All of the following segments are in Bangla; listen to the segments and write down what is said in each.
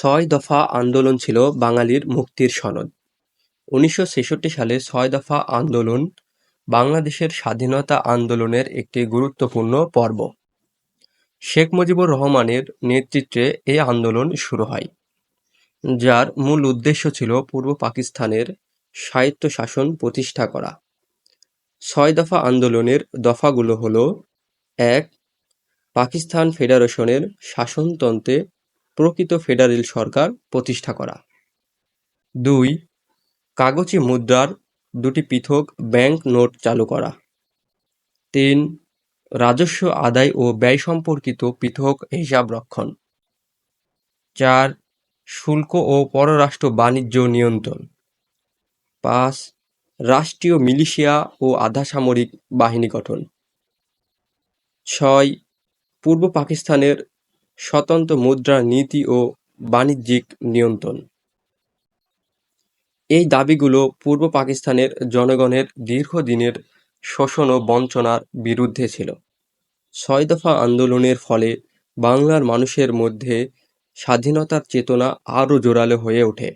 ছয় দফা আন্দোলন ছিল বাঙালির মুক্তির সনদ। ১৯৬৬ সালে ছয় দফা আন্দোলন বাংলাদেশের স্বাধীনতা আন্দোলনের একটি গুরুত্বপূর্ণ পর্ব। শেখ মুজিবুর রহমানের নেতৃত্বে এই আন্দোলন শুরু হয়, যার মূল উদ্দেশ্য ছিল পূর্ব পাকিস্তানের স্বায়ত্তশাসন প্রতিষ্ঠা করা। ছয় দফা আন্দোলনের দফাগুলো হল: ১. পাকিস্তান ফেডারেশনের শাসনতন্ত্রে প্রকৃত ফেডারেল সরকার প্রতিষ্ঠা করা। ২. কাগজি মুদ্রার দুটি পৃথক ব্যাংক নোট চালু করা। ৩. রাজস্ব আদায় ও ব্যয় সম্পর্কিত পৃথক হিসাব রক্ষণ। ৪. শুল্ক ও পররাষ্ট্র বাণিজ্য নিয়ন্ত্রণ। ৫. রাষ্ট্রীয় মিলিশিয়া ও আধাসামরিক বাহিনী গঠন। ৬. পূর্ব পাকিস্তানের স্বতন্ত্র মুদ্রা নীতি ও বাণিজ্যিক নিয়ন্ত্রণ। এই দাবিগুলো পূর্ব পাকিস্তানের জনগণের দীর্ঘদিনের শোষণ ও বঞ্চনার বিরুদ্ধে ছিল। ছয় দফা আন্দোলনের ফলে বাংলার মানুষের মধ্যে স্বাধীনতার চেতনা আরও জোরালো হয়ে ওঠে।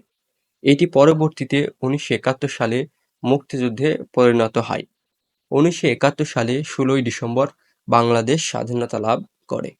এটি পরবর্তীতে ১৯৭১ সালে মুক্তিযুদ্ধে পরিণত হয়। ১৯৭১ সালে ১৬ই ডিসেম্বর বাংলাদেশ স্বাধীনতা লাভ করে।